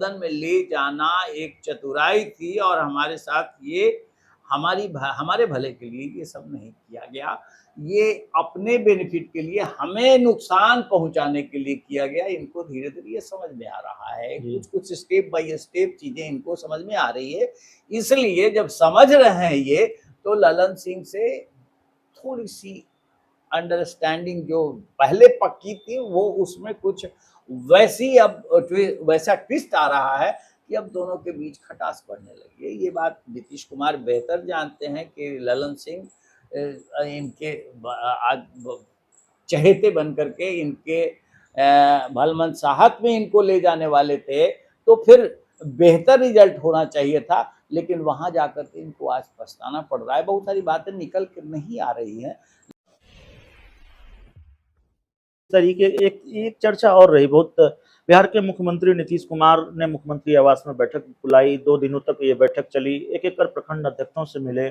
गठबंधन में ले जाना एक चतुराई थी और हमारे साथ ये हमारे भले के लिए ये सब नहीं किया गया। ये अपने बेनिफिट के लिए हमें नुकसान पहुंचाने के लिए किया गया। इनको धीरे-धीरे ये समझ में आ रहा है। जी। कुछ-कुछ स्टेप बाय स्टेप चीज़ें इनको समझ में आ रही है। इसलिए जब समझ रहे हैं ये, तो ललन सिंह से थोड़ी-सी अंडरस्टैंडिंग जो पहले पक्की थी, वो उसमें कुछ वैसी अब वैसा ट्विस्ट आ रहा है कि अब दोनों के बीच खटास बढ़ने लगी है। ये बात नीतीश कुमार बेहतर जानते हैं कि ललन सिंह इनके आज चहेते बन करके इनके भलमनसाहत में इनको ले जाने वाले थे, तो फिर बेहतर रिजल्ट होना चाहिए था, लेकिन वहाँ जाकर के इनको आज पछताना पड़ रहा है। बहुत सारी बातें निकल के नहीं आ रही हैं। तरीके एक एक चर्चा और रही बहुत। बिहार के मुख्यमंत्री नीतीश कुमार ने मुख्यमंत्री आवास में बैठक बुलाई, 2 दिनों तक ये बैठक चली, एक-एक कर प्रखंड अध्यक्षों से मिले।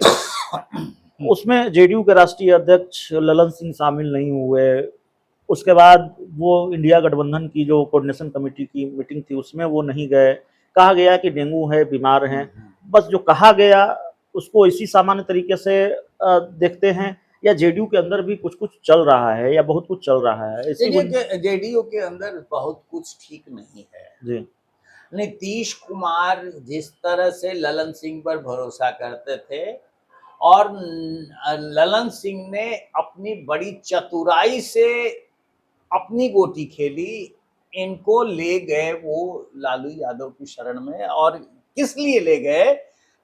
उसमें जेडीयू के राष्ट्रीय अध्यक्ष ललन सिंह शामिल नहीं हुए। उसके बाद वो इंडिया गठबंधन की जो कोऑर्डिनेशन कमेटी की मीटिंग थी उसमें वो नहीं गए। कहा गया कि डेंगू है, बीमार हैं। बस जो कहा गया उसको इसी सामान्य तरीके से देखते हैं, या जेडीयू के अंदर भी कुछ-कुछ चल रहा है या बहुत कुछ चल रहा है? जेडीयू के अंदर बहुत कुछ ठीक नहीं है। जी। नीतीश कुमार जिस तरह से ललन सिंह पर भरोसा करते थे और ललन सिंह ने अपनी बड़ी चतुराई से अपनी गोटी खेली, इनको ले गए वो लालू यादव की शरण में। और किस लिए ले गए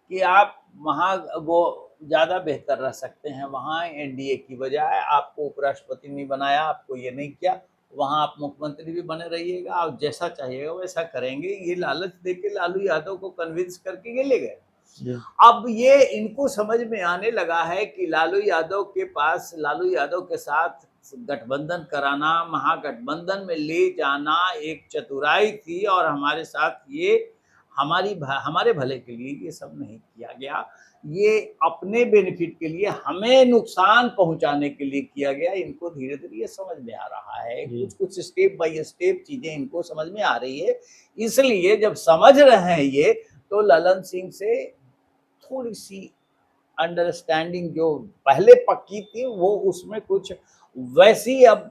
कि आप वहाँ वो ज़्यादा बेहतर रह सकते हैं, वहाँ एनडीए की बजाय आपको उपराष्ट्रपति नहीं बनाया, आपको ये नहीं किया, वहाँ आप मुख्यमंत्री भी बने रहिएगा, आप जैसा चाहिएगा वैसा करेंगे। ये लालच देके लालू यादव को कन्विंस करके ये ले गए। अब ये इनको समझ में आने लगा है कि लालू यादव के साथ गठबंधन कराना, महागठबंधन में ले जाना एक चतुराई थी और हमारे साथ ये हमारे भले के लिए ये सब नहीं किया गया। ये अपने बेनिफिट के लिए हमें नुकसान पहुंचाने के लिए किया गया। इनको धीरे-धीरे ये समझ में आ रहा है। कुछ-कुछ स्टेप बाय स्टेप चीज़ें इनको समझ में आ रही है। इसलिए जब समझ रहे हैं ये, तो ललन सिंह से थोड़ी-सी अंडरस्टैंडिंग जो पहले पक्की थी, वो उसमें कुछ वैसी अब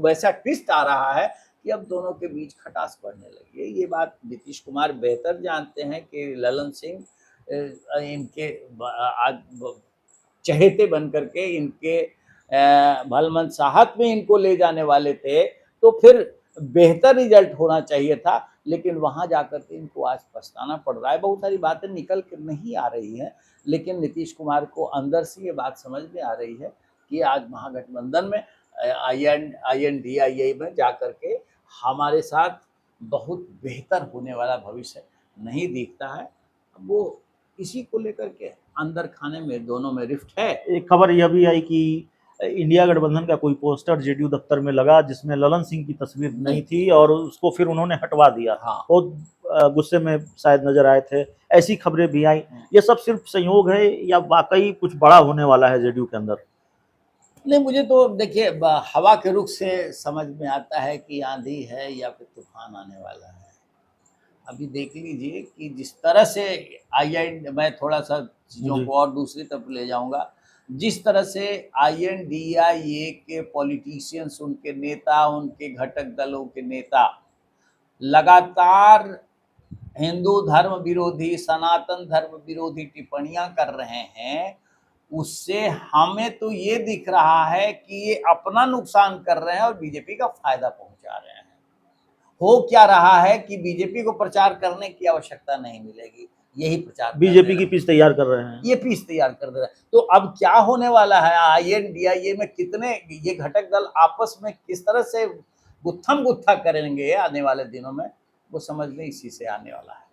वैसा ट्विस्ट आ रहा है कि अब दोनों के बीच खटास बढ़ने लगी है। ये बात नीतीश कुमार बेहतर जानते हैं कि ललन सिंह इनके आज चहेते बन करके इनके भलमनसाहत में इनको ले जाने वाले थे, तो फिर बेहतर रिजल्ट होना चाहिए था, लेकिन वहाँ जाकर के इनको आज पछताना पड़ रहा है। बहुत सारी बातें निकल के नहीं आ रही हैं, लेकिन नीतीश कुमार को अंदर से ये बात समझ में आ रही है कि आज महागठबंधन में INDIA में जाकर के हमारे साथ बहुत बेहतर होने वाला भविष्य नहीं दिखता है। वो इसी को लेकर के अंदर खाने में दोनों में रिफ्ट है। एक खबर यह भी आई कि इंडिया गठबंधन का कोई पोस्टर जेडीयू दफ्तर में लगा जिसमें ललन सिंह की तस्वीर नहीं थी और उसको फिर उन्होंने हटवा दिया। हाँ। बहुत गुस्से में शायद नजर आए थे, ऐसी खबरें भी आई। ये सब सिर्फ संयोग है या वाकई कुछ बड़ा होने वाला है जेडीयू के अंदर? नहीं, मुझे तो देखिए हवा के रुख से समझ में आता है कि आंधी है या फिर तूफान आने वाला है। अभी देख लीजिए कि जिस तरह से मैं थोड़ा-सा चीज़ों को और दूसरी तरफ ले जाऊँगा। जिस तरह से INDIA के पॉलिटिशियंस, उनके नेता, उनके घटक दलों के नेता लगातार हिंदू धर्म विरोधी, सनातन धर्म विरोधी टिप्पणियाँ कर रहे हैं, उससे हमें तो ये दिख रहा है कि ये अपना नुकसान कर रहे हैं और बीजेपी का फ़ायदा पहुँचा रहे हैं। हो क्या रहा है कि बीजेपी को प्रचार करने की आवश्यकता नहीं मिलेगी, यही प्रचार बीजेपी की पिच तैयार कर रहे हैं। ये पिच तैयार कर दे रहे हैं। तो अब क्या होने वाला है, INDIA में कितने ये घटक दल आपस में किस तरह से गुत्थम-गुत्था करेंगे आने वाले दिनों में, वो समझ में इसी से आने वाला है।